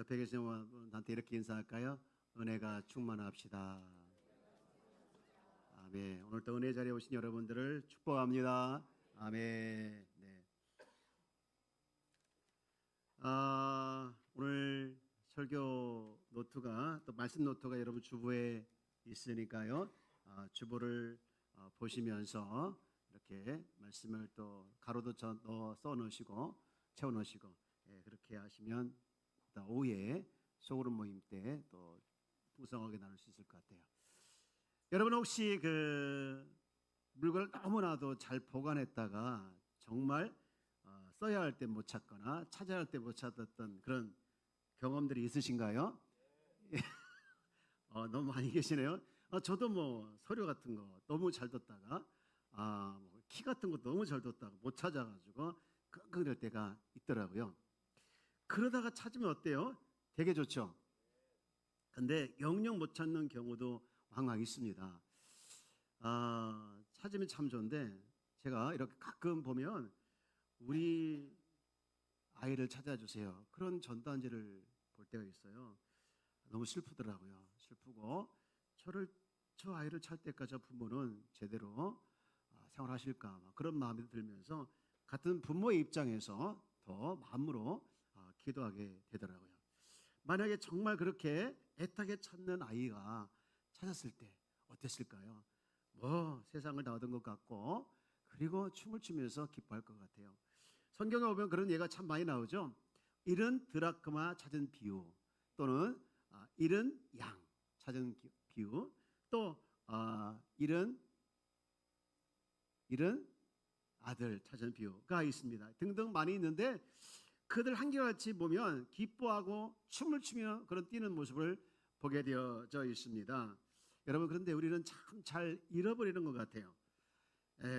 옆에 계신 분한테 이렇게 인사할까요? 은혜가 충만합시다. 아멘. 오늘 또 은혜 자리에 오신 여러분들을 축복합니다. 아멘. 네. 오늘 설교 노트가 또 말씀 노트가 여러분 주부에 있으니까요. 주부를 보시면서 이렇게 말씀을 또 가로도 써 넣으시고 채워 넣으시고 그렇게 하시면 오후에 소그룹 모임 때 또 풍성하게 나눌 수 있을 것 같아요. 여러분 혹시 그 물건을 너무나도 잘 보관했다가 정말 써야 할 때 못 찾거나 찾아야 할 때 못 찾았던 그런 경험들이 있으신가요? 너무 많이 계시네요. 저도 뭐 서류 같은 거 너무 잘 뒀다가 키 같은 거 너무 잘 뒀다가 못 찾아가지고 끙끙 댈 때가 있더라고요. 그러다가 찾으면 어때요? 되게 좋죠. 근데 영영 못 찾는 경우도 왕왕 있습니다. 찾으면 참 좋은데 제가 이렇게 가끔 보면 우리 아이를 찾아주세요. 그런 전단지를 볼 때가 있어요. 너무 슬프더라고요. 슬프고 저 아이를 찾을 때까지 부모는 제대로 생활하실까 그런 마음이 들면서 같은 부모의 입장에서 더 마음으로 기도하게 되더라고요. 만약에 정말 그렇게 애타게 찾는 아이가 찾았을 때 어땠을까요? 뭐 세상을 다 얻은 것 같고 그리고 춤을 추면서 기뻐할 것 같아요. 성경에 보면 그런 예가 참 많이 나오죠. 잃은 드라크마 찾은 비유 또는 잃은 양 찾은 비유 또 잃은 아들 찾은 비유가 있습니다. 등등 많이 있는데 그들 한결같이 보면 기뻐하고 춤을 추며 그런 뛰는 모습을 보게 되어져 있습니다. 여러분 그런데 우리는 참 잘 잃어버리는 것 같아요.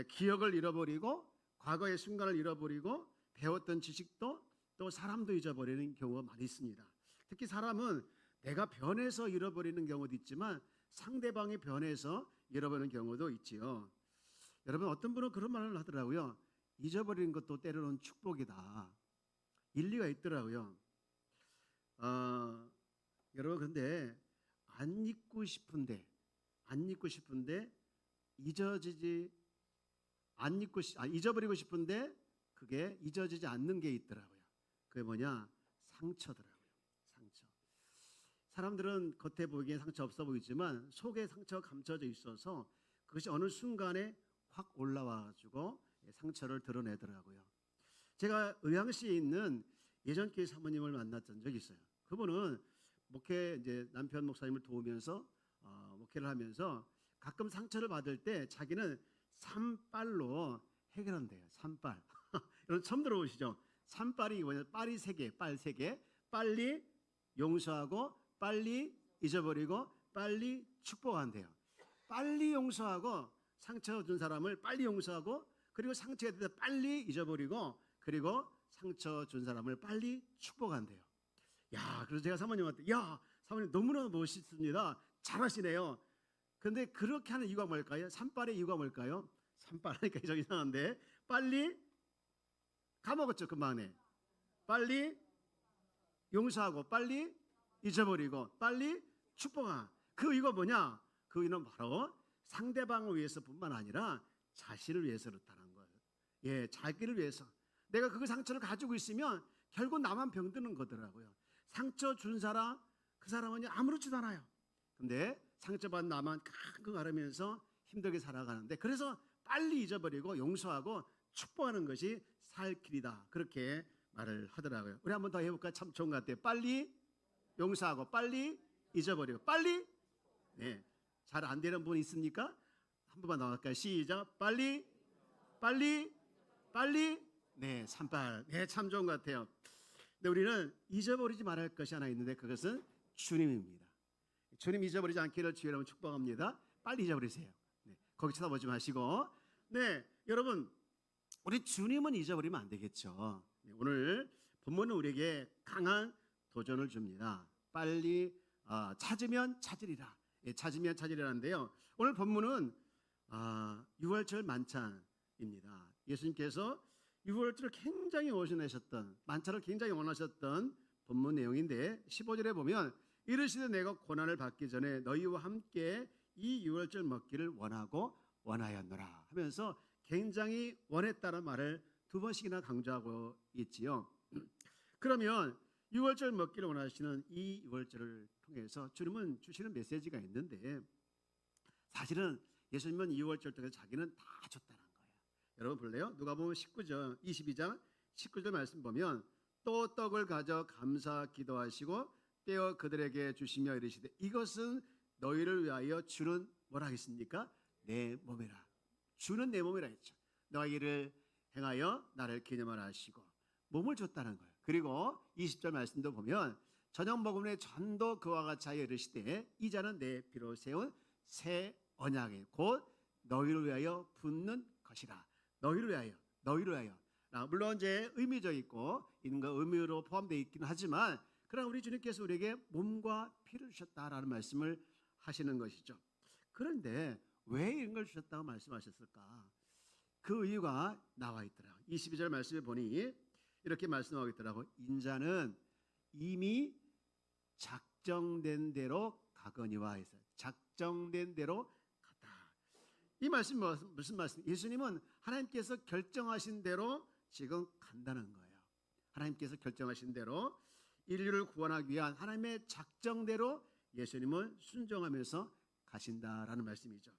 기억을 잃어버리고 과거의 순간을 잃어버리고 배웠던 지식도 또 사람도 잊어버리는 경우가 많이 있습니다. 특히 사람은 내가 변해서 잃어버리는 경우도 있지만 상대방이 변해서 잃어버리는 경우도 있지요. 여러분 어떤 분은 그런 말을 하더라고요. 잊어버리는 것도 때로는 축복이다. 일리가 있더라고요. 여러분 근데 안 잊고 싶은데 잊어버리고 싶은데 그게 잊어지지 않는 게 있더라고요. 그게 뭐냐? 상처더라고요. 상처. 사람들은 겉에 보기엔 상처 없어 보이지만 속에 상처가 감춰져 있어서 그것이 어느 순간에 확 올라와가지고 상처를 드러내더라고요. 제가 의왕시에 있는 예전 교회 사모님을 만났던 적이 있어요. 그분은 목회 이제 남편 목사님을 도우면서 목회를 하면서 가끔 상처를 받을 때 자기는 산빨로 해결한대요. 산빨. 여러분 처음 들어보시죠? 산빨이 뭐냐? 빨이 세 개, 빨 세 개. 빨리 용서하고 빨리 잊어버리고 빨리 축복한대요. 빨리 용서하고 상처 준 사람을 빨리 용서하고 그리고 상처가 됐을 때 빨리 잊어버리고 그리고 상처 준 사람을 빨리 축복한대요. 야, 그래서 제가 사모님한테 사모님 너무나 멋있습니다. 잘하시네요. 근데 그렇게 하는 이유가 뭘까요? 산빨의 이유가 뭘까요? 산빨 하니까 좀 이상한데 빨리 까먹었죠. 금방에 빨리 용서하고 빨리 잊어버리고 빨리 축복하. 그 이유가 뭐냐? 그 이유는 바로 상대방을 위해서뿐만 아니라 자신을 위해서 그렇다는 거예요. 예, 자기를 위해서. 내가 그 상처를 가지고 있으면 결국 나만 병드는 거더라고요. 상처 준 사람, 그 사람은 아무렇지도 않아요. 근데 상처받은 나만 끙끙 앓으면서 힘들게 살아가는데 그래서 빨리 잊어버리고 용서하고 축복하는 것이 살 길이다. 그렇게 말을 하더라고요. 우리 한번 더 해볼까요? 참 좋은 것 같아요. 빨리 용서하고 빨리 잊어버리고 빨리 잘 안 되는 분 있습니까? 한 번만 더 할까요? 시작. 빨리 네, 산빨. 네, 참 좋은 것 같아요. 근데 우리는 잊어버리지 말아야 할 것이 하나 있는데 그것은 주님입니다. 주님 잊어버리지 않기를 주여 여러분 축복합니다. 빨리 잊어버리세요. 네, 거기 쳐다보지 마시고. 네, 여러분 우리 주님은 잊어버리면 안 되겠죠. 네, 오늘 본문은 우리에게 강한 도전을 줍니다. 빨리 찾으면 찾으리라. 예, 찾으면 찾으리라는데요. 오늘 본문은 6월절 만찬입니다. 예수님께서 6월절을 굉장히 원하셨던 만찬을 굉장히 원하셨던 본문 내용인데 15절에 보면 이르시되 내가 고난을 받기 전에 너희와 함께 이 유월절 먹기를 원하고 원하였노라 하면서 굉장히 원했다는 말을 두 번씩이나 강조하고 있지요. 그러면 유월절 먹기를 원하시는 이 유월절을 통해서 주님은 주시는 메시지가 있는데 사실은 예수님은 유월절 때에 자기는 다 줬다는 거예요. 여러분 볼래요? 누가복음 22장 19절 말씀 보면 또 떡을 가져 감사 기도하시고 떼어 그들에게 주시며 이르시되 이것은 너희를 위하여 주는 뭐라 하겠습니까? 내 몸이라. 주는 내 몸이라 했죠. 너희를 행하여 나를 기념하라 하시고 몸을 줬다는 거예요. 그리고 20절 말씀도 보면 저녁 먹음에 전도 그와 같이 하여 이르시되 이 잔은 내 피로 세운 새 언약이 곧 너희를 위하여 붓는 것이라. 너희를 위하여. 물론 이제 의미적 있고 이런 거 의미로 포함되어 있기는 하지만 그러나 우리 주님께서 우리에게 몸과 피를 주셨다라는 말씀을 하시는 것이죠. 그런데 왜 이런 걸 주셨다고 말씀하셨을까? 그 이유가 나와 있더라고요. 22절 말씀에 보니 이렇게 말씀하고 있더라고요. 인자는 이미 작정된 대로 가거니와 해서 작정된 대로 갔다. 이 말씀 무슨 말씀? 예수님은 하나님께서 결정하신 대로 지금 간다는 거예요. 하나님께서 결정하신 대로 인류를 구원하기 위한 하나님의 작정대로 예수님은 순종하면서 가신다라는 말씀이죠.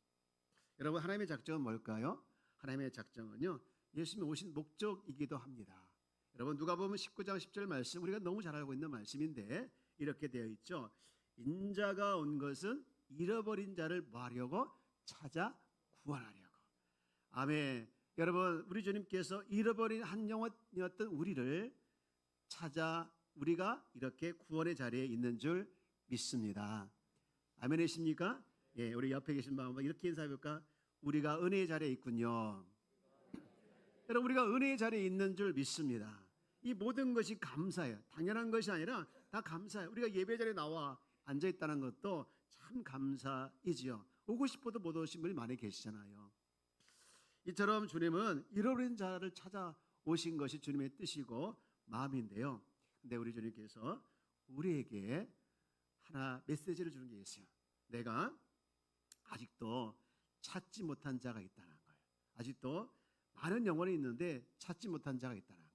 여러분 하나님의 작정은 뭘까요? 하나님의 작정은요 예수님이 오신 목적이기도 합니다. 여러분 누가복음 19장 10절 말씀 우리가 너무 잘 알고 있는 말씀인데 이렇게 되어 있죠. 인자가 온 것은 잃어버린 자를 뭐하려고? 찾아 구원하려고. 아멘. 여러분 우리 주님께서 잃어버린 한 영혼이었던 우리를 찾아 우리가 이렇게 구원의 자리에 있는 줄 믿습니다. 아멘이십니까? 예, 우리 옆에 계신 분 한번 이렇게 인사해볼까? 우리가 은혜의 자리에 있군요. 여러분 우리가 은혜의 자리에 있는 줄 믿습니다. 이 모든 것이 감사해요. 당연한 것이 아니라 다 감사해요. 우리가 예배 자리에 나와 앉아있다는 것도 참 감사이지요. 오고 싶어도 못 오신 분이 많이 계시잖아요. 이처럼 주님은 잃어버린 자를 찾아오신 것이 주님의 뜻이고 마음인데요. 근데 우리 주님께서 우리에게 하나 메시지를 주는 게 있어요. 내가 아직도 찾지 못한 자가 있다는 거예요. 아직도 많은 영혼이 있는데 찾지 못한 자가 있다는 거예요.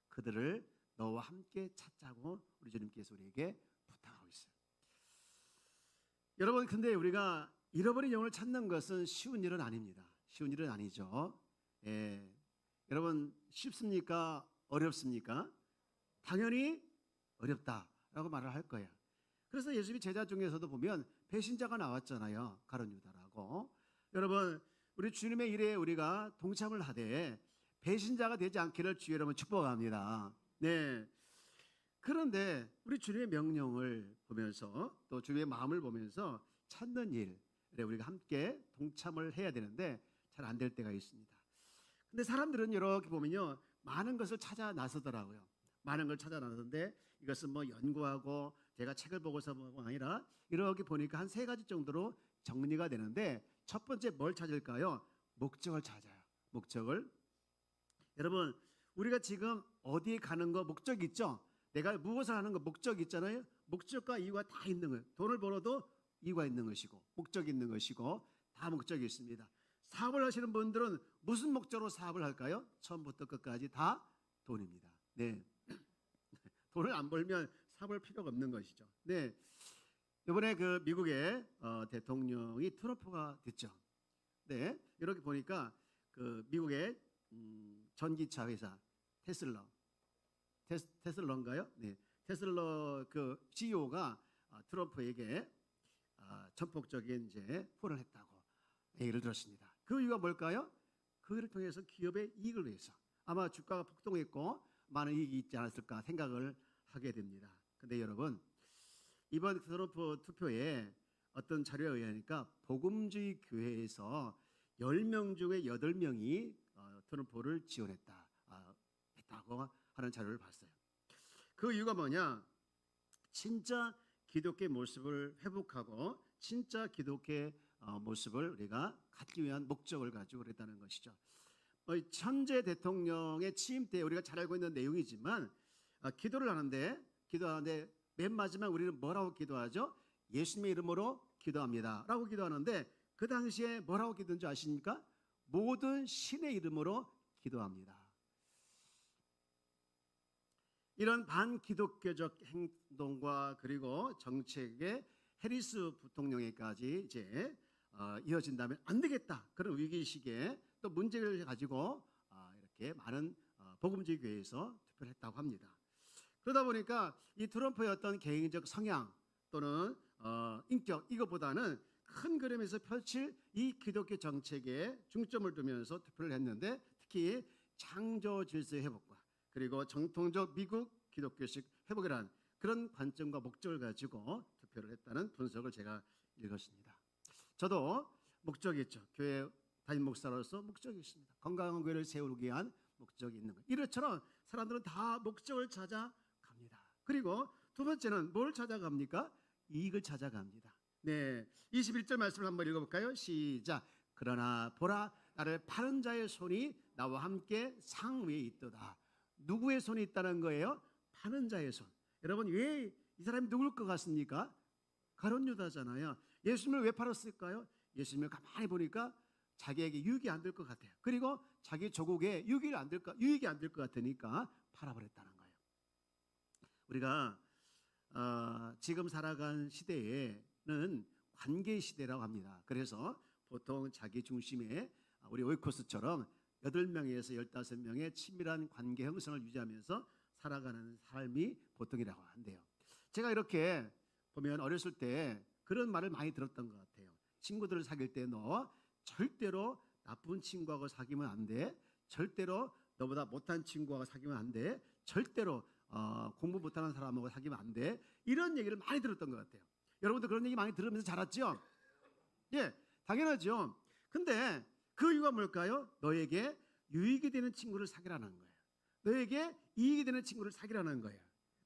그들을 너와 함께 찾자고 우리 주님께서 우리에게 부탁하고 있어요. 여러분 근데 우리가 잃어버린 영혼을 찾는 것은 쉬운 일은 아닙니다. 쉬운 일은 아니죠. 예. 여러분 쉽습니까? 어렵습니까? 당연히 어렵다라고 말을 할 거예요. 그래서 예수님이 제자 중에서도 보면 배신자가 나왔잖아요. 가룟 유다라고. 여러분 우리 주님의 일에 우리가 동참을 하되 배신자가 되지 않기를 주의 이름으로 축복합니다. 네. 그런데 우리 주님의 명령을 보면서 또 주님의 마음을 보면서 찾는 일에 우리가 함께 동참을 해야 되는데 잘 안 될 때가 있습니다. 근데 사람들은 이렇게 보면요 많은 것을 찾아 나서더라고요. 많은 걸 찾아 나서는데 이것은 뭐 연구하고 제가 책을 보고서 뭐가 아니라 이렇게 보니까 한 3가지 정도로 정리가 되는데 첫 번째 뭘 찾을까요? 목적을 찾아요. 목적을. 여러분 우리가 지금 어디에 가는 거 목적 있죠? 내가 무엇을 하는 거 목적 있잖아요. 목적과 이유가 다 있는 거예요. 돈을 벌어도 이유가 있는 것이고 목적이 있는 것이고 다 목적이 있습니다. 사업을 하시는 분들은 무슨 목적으로 사업을 할까요? 처음부터 끝까지 다 돈입니다. 네. 돈을 안 벌면 사업할 필요가 없는 것이죠. 네. 이번에 그 미국의 대통령이 트럼프가 됐죠. 네. 이렇게 보니까 그 미국의 전기차 회사 테슬라인가요? 네. 테슬라 그 CEO가 트럼프에게 전폭적인 이제 후원을 했다고 얘기를 들었습니다. 그 이유가 뭘까요? 그를 통해서 기업의 이익을 위해서 아마 주가가 폭등했고 많은 이익이 있지 않았을까 생각을 하게 됩니다. 근데 여러분 이번 트럼프 투표에 어떤 자료에 의하니까 복음주의 교회에서 10명 중에 8명이 트럼프를 했다고 하는 자료를 봤어요. 그 이유가 뭐냐? 진짜 기독교의 모습을 회복하고 진짜 기독교의 모습을 우리가 갖기 위한 목적을 가지고 그랬다는 것이죠. 현재 대통령의 취임 때 우리가 잘 알고 있는 내용이지만 기도를 하는데 기도하는데 맨 마지막 우리는 뭐라고 기도하죠? 예수님의 이름으로 기도합니다 라고 기도하는데 그 당시에 뭐라고 기도한 줄 아십니까? 모든 신의 이름으로 기도합니다. 이런 반기독교적 행동과 그리고 정책의 해리스 부통령에까지 이제 이어진다면 안 되겠다. 그런 위기의식에 또 문제를 가지고 이렇게 많은 복음주의 교회에서 투표를 했다고 합니다. 그러다 보니까 이 트럼프의 어떤 개인적 성향 또는 인격 이것보다는 큰 그림에서 펼칠 이 기독교 정책에 중점을 두면서 투표를 했는데 특히 창조 질서의 회복과 그리고 정통적 미국 기독교식 회복이라는 그런 관점과 목적을 가지고 투표를 했다는 분석을 제가 읽었습니다. 저도 목적이 있죠. 교회 담임 목사로서 목적이 있습니다. 건강한 교회를 세우기 위한 목적이 있는 거예요. 이것처럼 사람들은 다 목적을 찾아갑니다. 그리고 두 번째는 뭘 찾아갑니까? 이익을 찾아갑니다. 네, 21절 말씀을 한번 읽어볼까요? 시작. 그러나 보라, 나를 파는 자의 손이 나와 함께 상 위에 있도다. 누구의 손이 있다는 거예요? 파는 자의 손. 여러분 왜 이 사람이 누굴 것 같습니까? 가룟 유다잖아요. 예수님을 왜 팔았을까요? 예수님을 가만히 보니까 자기에게 유익이 안 될 것 같아요. 그리고 자기 조국에 유익이 안 될 것 같으니까 팔아버렸다는 거예요. 우리가 지금 살아간 시대에는 관계 시대라고 합니다. 그래서 보통 자기 중심의 우리 오이코스처럼 8명에서 15명의 친밀한 관계 형성을 유지하면서 살아가는 삶이 보통이라고 한대요. 제가 이렇게 보면 어렸을 때 그런 말을 많이 들었던 것 같아요. 친구들을 사귈 때 너 절대로 나쁜 친구하고 사귀면 안 돼. 절대로 너보다 못한 친구하고 사귀면 안 돼. 절대로 공부 못하는 사람하고 사귀면 안 돼. 이런 얘기를 많이 들었던 것 같아요. 여러분도 그런 얘기 많이 들으면서 자랐죠? 예, 당연하죠. 근데 그 이유가 뭘까요? 너에게 유익이 되는 친구를 사귀라는 거예요. 너에게 이익이 되는 친구를 사귀라는 거예요.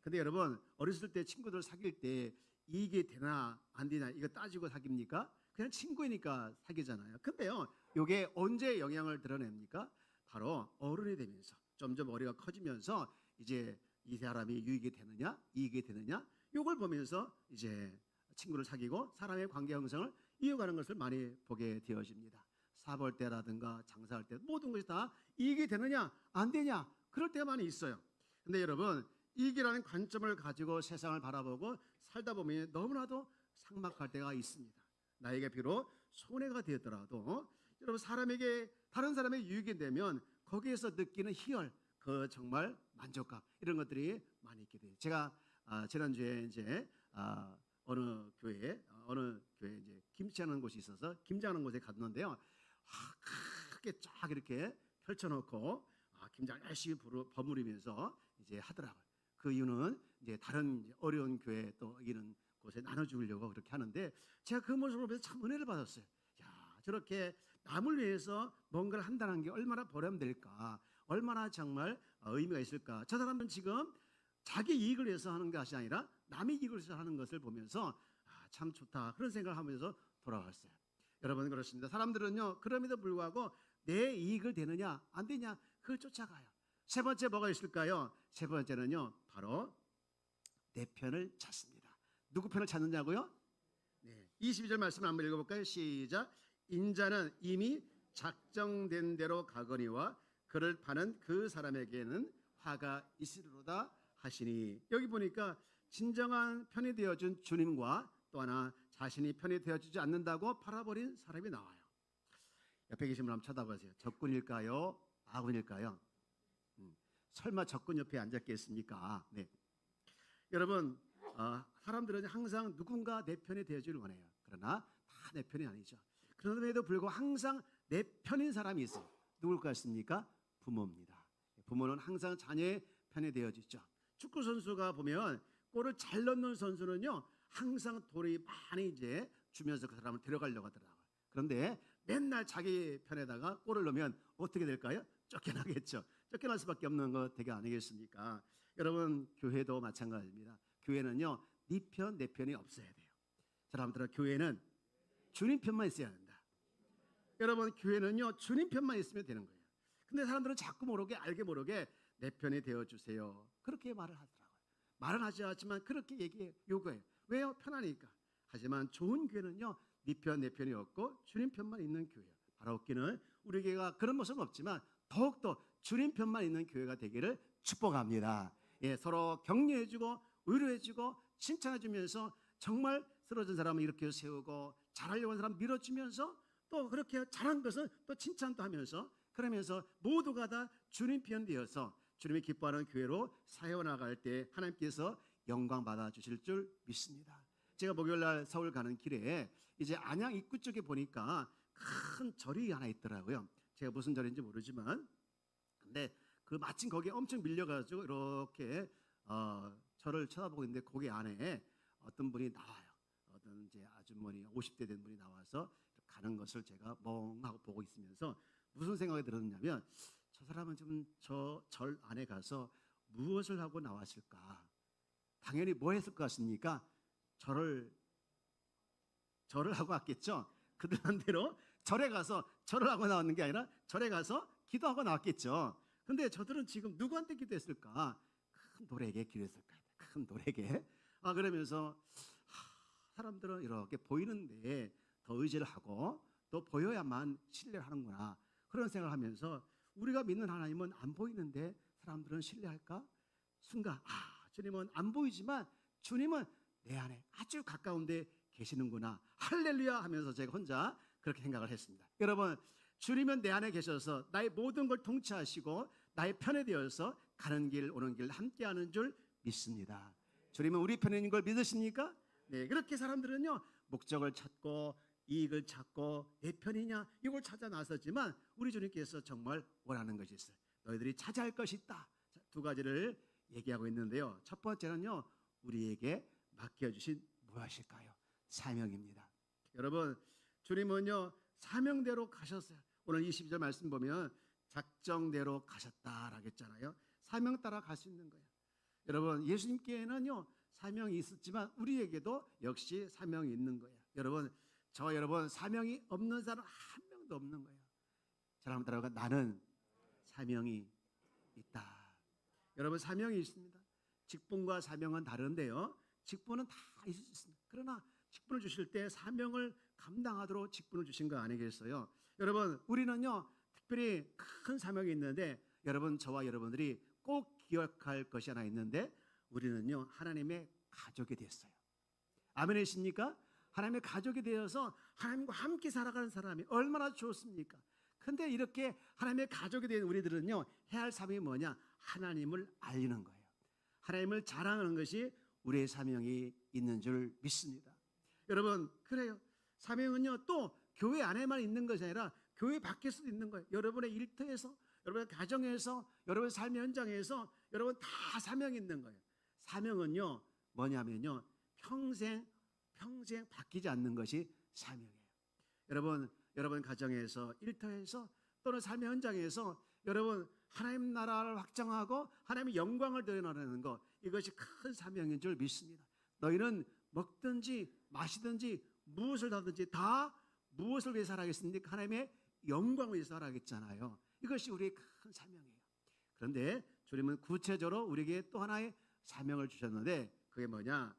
근데 여러분 어렸을 때 친구들 사귈 때 이익이 되나 안 되나 이거 따지고 사깁니까? 그냥 친구이니까 사귀잖아요. 근데요 이게 언제 영향을 드러냅니까? 바로 어른이 되면서 점점 머리가 커지면서 이제 이 사람이 유익이 되느냐 이익이 되느냐 이걸 보면서 이제 친구를 사귀고 사람의 관계 형성을 이어가는 것을 많이 보게 되어집니다. 사볼 때라든가 장사할 때 모든 것이 다 이익이 되느냐 안 되냐 그럴 때가 많이 있어요. 근데 여러분 이익이라는 관점을 가지고 세상을 바라보고 살다 보면 너무나도 삭막할 때가 있습니다. 나에게 비록 손해가 되더라도 여러분 사람에게 다른 사람의 유익이 되면 거기에서 느끼는 희열 그 정말 만족감 이런 것들이 많이 있게 돼요. 제가 지난주에 이제 어느 교회에 이제 김치하는 곳이 있어서 김장하는 곳에 갔는데요. 크게 쫙 이렇게 펼쳐놓고 김장을 열심히 버무리면서 이제 하더라고요. 그 이유는 이제 다른 어려운 교회 또 이런 곳에 나눠주려고 그렇게 하는데 제가 그 모습을 보면서 참 은혜를 받았어요. 야, 저렇게 남을 위해서 뭔가를 한다는 게 얼마나 보람될까, 얼마나 정말 의미가 있을까. 저 사람은 지금 자기 이익을 위해서 하는 것이 아니라 남의 이익을 위해서 하는 것을 보면서 참 좋다 그런 생각을 하면서 돌아왔어요. 여러분 그렇습니다. 사람들은요 그럼에도 불구하고 내 이익을 되느냐 안 되냐 그걸 쫓아가요. 세 번째 뭐가 있을까요? 세 번째는요 바로 내 편을 찾습니다. 누구 편을 찾느냐고요? 네, 22절 말씀을 한번 읽어볼까요? 시작. 인자는 이미 작정된 대로 가거니와 그를 파는 그 사람에게는 화가 있으리로다 하시니. 여기 보니까 진정한 편이 되어준 주님과 또 하나 자신이 편이 되어주지 않는다고 팔아버린 사람이 나와요. 옆에 계신 분 한번 쳐다보세요. 적군일까요? 아군일까요? 설마 적군 옆에 앉았겠습니까? 네. 여러분 사람들은 항상 누군가 내 편이 되어주길 원해요. 그러나 다 내 편이 아니죠. 그럼에도 불구하고 항상 내 편인 사람이 있어요. 누굴 것 같습니까? 부모입니다. 부모는 항상 자녀의 편이 되어주죠. 축구 선수가 보면 골을 잘 넣는 선수는요 항상 돌이 많이 이제 주면서 그 사람을 데려가려고 하더라고요. 그런데 맨날 자기 편에다가 골을 넣으면 어떻게 될까요? 쫓겨나겠죠. 쫓겨날 수밖에 없는 것 되게 아니겠습니까? 여러분 교회도 마찬가지입니다. 교회는요 네 편, 내 편이 없어야 돼요. 사람들은 교회는 주님 편만 있어야 한다. 여러분 교회는요 주님 편만 있으면 되는 거예요. 근데 사람들은 자꾸 모르게 알게 모르게 내 편이 되어주세요 그렇게 말을 하더라고요. 말은 하지 않지만 그렇게 요구해요. 왜요? 편하니까. 하지만 좋은 교회는요, 네 편, 내 편이 없고 주님 편만 있는 교회예요. 바로 없기는 우리 교회가 그런 모습은 없지만 더욱더 주님 편만 있는 교회가 되기를 축복합니다. 예, 서로 격려해주고 위로해주고 칭찬해주면서 정말 쓰러진 사람을 일으켜 세우고 잘하려고 하는 사람 밀어주면서 또 그렇게 잘한 것은 또 칭찬도 하면서 그러면서 모두가 다 주님 편 되어서 주님이 기뻐하는 교회로 사역나갈 때 하나님께서 영광 받아주실 줄 믿습니다. 제가 목요일날 서울 가는 길에 이제 안양 입구 쪽에 보니까 큰 절이 하나 있더라고요. 제가 무슨 절인지 모르지만 근데 그 마침 거기에 엄청 밀려가지고 이렇게 저를 쳐다보고 있는데 거기 안에 어떤 분이 나와요. 어떤 이제 아주머니 50대 된 분이 나와서 가는 것을 제가 멍하고 보고 있으면서 무슨 생각이 들었냐면 저 사람은 좀 저 절 안에 가서 무엇을 하고 나왔을까? 당연히 뭐 했을 것 같습니까? 절을 하고 왔겠죠. 그들한 대로 절에 가서 절을 하고 나왔는 게 아니라 절에 가서 기도하고 나왔겠죠. 근데 저들은 지금 누구한테 기도했을까? 큰 돌에게 기도했을까? 큰 돌에게. 그러면서 사람들은 이렇게 보이는데 더 의지를 하고 또 보여야만 신뢰를 하는구나. 그런 생각을 하면서 우리가 믿는 하나님은 안 보이는데 사람들은 신뢰할까? 순간 주님은 안 보이지만 주님은 내 안에 아주 가까운데 계시는구나. 할렐루야 하면서 제가 혼자 그렇게 생각을 했습니다. 여러분, 주님은 내 안에 계셔서 나의 모든 걸 통치하시고 나의 편에 되어서 가는 길 오는 길 함께하는 줄 믿습니다. 주님은 우리 편에 있는 걸 믿으십니까? 네, 그렇게 사람들은요 목적을 찾고 이익을 찾고 내 편이냐 이걸 찾아 나섰지만 우리 주님께서 정말 원하는 것이 있어요. 너희들이 찾아야 할 것이 있다. 두 가지를 얘기하고 있는데요. 첫 번째는요, 우리에게 맡겨주신 무엇일까요? 사명입니다. 여러분, 주님은요 사명대로 가셨어요. 오늘 22절 말씀 보면 작정대로 가셨다라고 했잖아요. 사명 따라 갈 수 있는 거예요. 여러분, 예수님께는요 사명이 있었지만 우리에게도 역시 사명이 있는 거예요. 여러분, 저와 여러분 사명이 없는 사람 한 명도 없는 거예요. 사람 따라가 나는 사명이 있다. 여러분, 사명이 있습니다. 직분과 사명은 다른데요. 직분은 다 있을 수 있습니다. 그러나 직분을 주실 때 사명을 감당하도록 직분을 주신 거 아니겠어요? 여러분, 우리는요 특별히 큰 사명이 있는데 여러분, 저와 여러분들이 꼭 기억할 것이 하나 있는데 우리는요 하나님의 가족이 됐어요. 아멘이십니까? 하나님의 가족이 되어서 하나님과 함께 살아가는 사람이 얼마나 좋습니까? 근데 이렇게 하나님의 가족이 된 우리들은요 해야 할 사명이 뭐냐? 하나님을 알리는 거예요. 하나님을 자랑하는 것이 우리의 사명이 있는 줄 믿습니다. 여러분, 그래요. 사명은요 또 교회 안에만 있는 것이 아니라 교회 밖에서도 있는 거예요. 여러분의 일터에서, 여러분의 가정에서, 여러분의 삶의 현장에서 여러분 다 사명이 있는 거예요. 사명은요 뭐냐면요 평생 바뀌지 않는 것이 사명이에요. 여러분 가정에서, 일터에서 또는 삶의 현장에서 여러분 하나님 나라를 확장하고 하나님의 영광을 드러내는 것, 이것이 큰 사명인 줄 믿습니다. 너희는 먹든지 마시든지 무엇을 하든지 다 무엇을 위해 살아가겠습니까? 하나님의 영광을 위해 살아가겠잖아요. 이것이 우리의 큰 사명이에요. 그런데 주님은 구체적으로 우리에게 또 하나의 사명을 주셨는데 그게 뭐냐?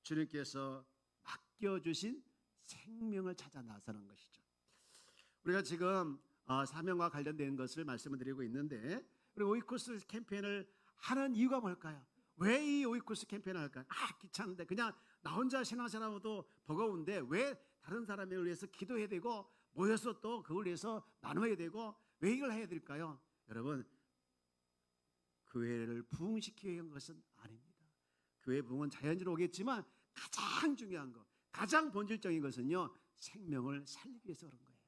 주님께서 맡겨주신 생명을 찾아 나서는 것이죠. 우리가 지금 사명과 관련된 것을 말씀을 드리고 있는데 우리 오이코스 캠페인을 하는 이유가 뭘까요? 왜 이 오이코스 캠페인을 할까요? 귀찮은데 그냥 나 혼자 신앙생활하고도 버거운데 왜 다른 사람을 위해서 기도해야 되고 모여서 또 그걸 위해서 나눠야 되고 왜 이걸 해야 될까요? 여러분, 교회를 부흥시키기 위한 것은 아닙니다. 교회 부흥은 자연적으로 오겠지만 가장 중요한 것, 가장 본질적인 것은요 생명을 살리기 위해서 그런 거예요.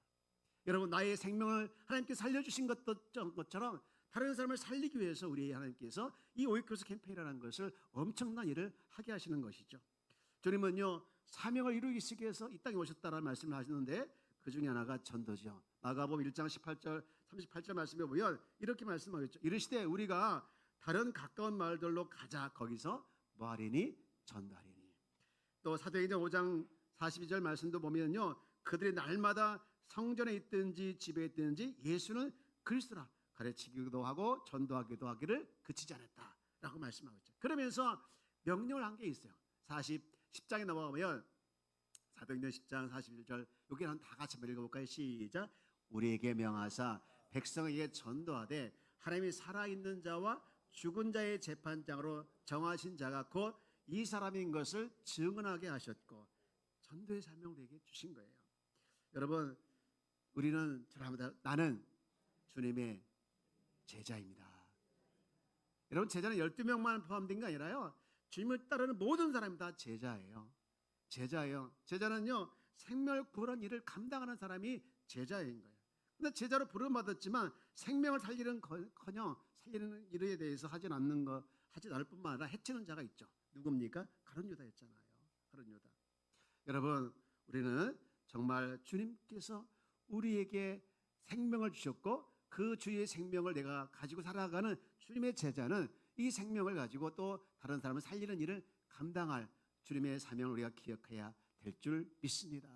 여러분, 나의 생명을 하나님께 살려주신 것처럼 다른 사람을 살리기 위해서 우리 하나님께서 이 오이코스 캠페인이라는 것을 엄청난 일을 하게 하시는 것이죠. 주님은요 사명을 이루기 위해서 이 땅에 오셨다라는 말씀을 하시는데 그 중에 하나가 전도죠. 마가복음 1장 18절 38절 말씀에 보면 이렇게 말씀하겠죠. 이르시되 우리가 다른 가까운 마을들로 가자. 거기서 뭐하리니? 전도하리니. 또 사도행전 5장 42절 말씀도 보면요 그들이 날마다 성전에 있든지 집에 있든지 예수는 그리스도라 가르치기도 하고 전도하기도 하기를 그치지 않았다. 라고 말씀하고 있죠. 그러면서 명령을 한 게 있어요. 10장에 넘어가면 사도행전 10장 41절 여기는 다 같이 한번 읽어볼까요? 시작. 우리에게 명하사 백성에게 전도하되 하나님이 살아있는 자와 죽은 자의 재판장으로 정하신 자가 곧 이 사람인 것을 증언하게 하셨고 전도의 사명을 우리에게 주신 거예요. 여러분, 우리는 나는 주님의 제자입니다. 여러분, 제자는 12명만 포함된 게 아니라요, 주님을 따르는 모든 사람이 다 제자예요. 제자예요. 제자는요, 생명을 구하는 일을 감당하는 사람이 제자인 거예요. 근데 제자로 부름받았지만 생명을 살리는커녕 살리는 일에 대해서 하지 않을 뿐만 아니라 해치는 자가 있죠. 누굽니까? 가룟 유다였잖아요. 가룟 유다. 여러분, 우리는 정말 주님께서 우리에게 생명을 주셨고 그 주의 생명을 내가 가지고 살아가는 주님의 제자는 이 생명을 가지고 또 다른 사람을 살리는 일을 감당할 주님의 사명을 우리가 기억해야 될 줄 믿습니다.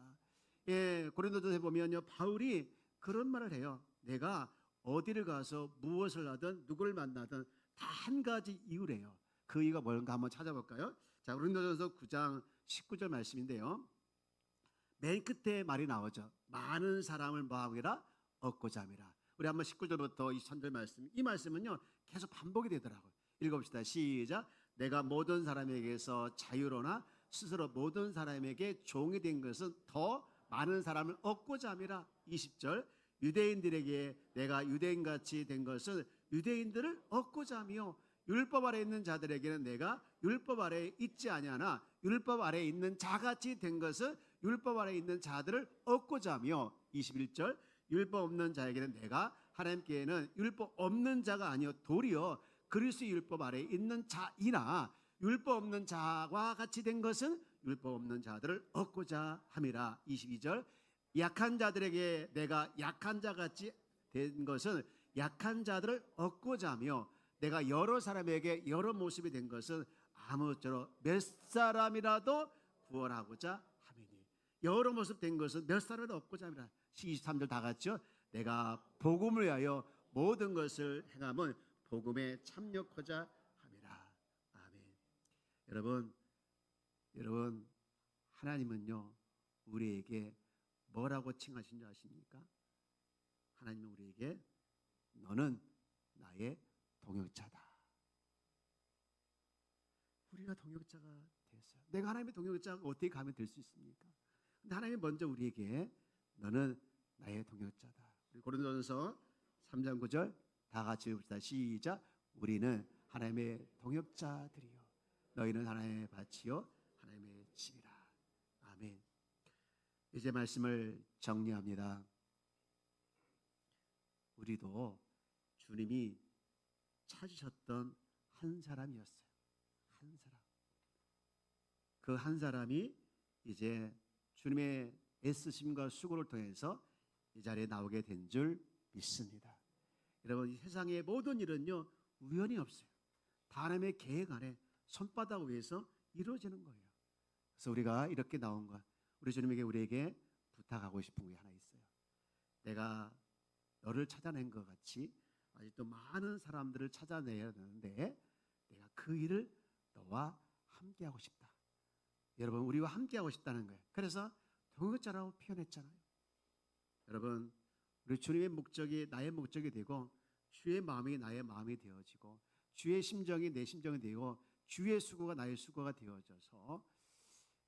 예, 고린도전서에 보면요, 바울이 그런 말을 해요. 내가 어디를 가서 무엇을 하든 누구를 만나든 다 한 가지 이유래요. 그 이유가 뭔가 한번 찾아볼까요? 자, 고린도전서 9장 19절 말씀인데요, 맨 끝에 말이 나오죠. 많은 사람을 뭐하기라? 얻고자 함이라. 우리 한번 19절부터 23절 말씀, 이 말씀은요 계속 반복이 되더라고요. 읽어봅시다. 시작. 내가 모든 사람에게서 자유로나 스스로 모든 사람에게 종이 된 것은 더 많은 사람을 얻고자 함이라. 20절. 유대인들에게 내가 유대인같이 된 것은 유대인들을 얻고자 하며 율법 아래 있는 자들에게는 내가 율법 아래에 있지 아니하나 율법 아래에 있는 자같이 된 것은 율법 아래에 있는 자들을 얻고자 하며. 21절. 율법 없는 자에게는 내가 하나님께는 율법 없는 자가 아니요 도리어 그리스도의 율법 아래에 있는 자이나 율법 없는 자와 같이 된 것은 율법 없는 자들을 얻고자 함이라. 22절. 약한 자들에게 내가 약한 자같이 된 것은 약한 자들을 얻고자 하며 내가 여러 사람에게 여러 모습이 된 것은 아무쪼록 몇 사람이라도 구원하고자 함이니. 여러 모습 된 것은 몇 사람을 얻고자 함이라. 23절 다 같이요. 내가 복음을 위하여 모든 것을 행함은 복음에 참여하고자 함이라. 아멘. 여러분, 하나님은요 우리에게 뭐라고 칭하신 줄 아십니까? 하나님은 우리에게 너는 나의 동역자다. 우리가 동역자가 됐어요. 내가 하나님의 동역자가 어떻게 가면 될 수 있습니까? 근데 하나님이 먼저 우리에게 너는 나의 동역자다. 우리 고린도전서 3장 9절 다 같이 읽읍시다. 시작. 우리는 하나님의 동역자들이요 너희는 하나님의 밭이요 하나님의 집이라. 아멘. 이제 말씀을 정리합니다. 우리도 주님이 찾으셨던 한 사람이었어요. 한 사람. 그 한 사람이 이제 주님의 애쓰심과 수고를 통해서 이 자리에 나오게 된 줄 믿습니다. 여러분, 이 세상의 모든 일은요 우연이 없어요. 다 하나님의 계획 안에 손바닥 위에서 이루어지는 거예요. 그래서 우리가 이렇게 나온 것, 우리 주님에게 우리에게 부탁하고 싶은 게 하나 있어요. 내가 너를 찾아낸 것 같이 아직도 많은 사람들을 찾아내야 되는데 내가 그 일을 너와 함께하고 싶다. 여러분, 우리와 함께하고 싶다는 거예요. 그래서 동역자라고 표현했잖아요. 여러분, 우리 주님의 목적이 나의 목적이 되고 주의 마음이 나의 마음이 되어지고 주의 심정이 내 심정이 되고 주의 수고가 나의 수고가 되어져서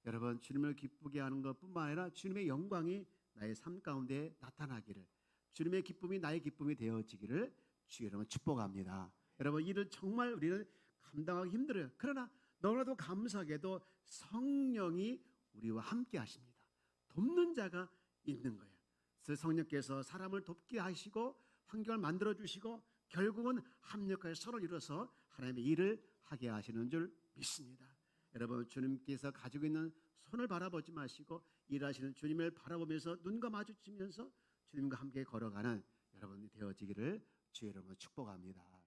여러분, 주님을 기쁘게 하는 것뿐만 아니라 주님의 영광이 나의 삶 가운데 나타나기를, 주님의 기쁨이 나의 기쁨이 되어지기를 주의 이름으로 축복합니다. 여러분, 이를 정말 우리는 감당하기 힘들어요. 그러나 너무나도 감사하게도 성령이 우리와 함께 하십니다. 돕는 자가 있는 거예요. 그래서 성령께서 사람을 돕게 하시고 환경을 만들어 주시고 결국은 합력하여 서로 이뤄서 하나님의 일을 하게 하시는 줄 믿습니다. 여러분, 주님께서 가지고 있는 손을 바라보지 마시고 일하시는 주님을 바라보면서 눈과 마주치면서 주님과 함께 걸어가는 여러분이 되어지기를 주의 이름으로 축복합니다.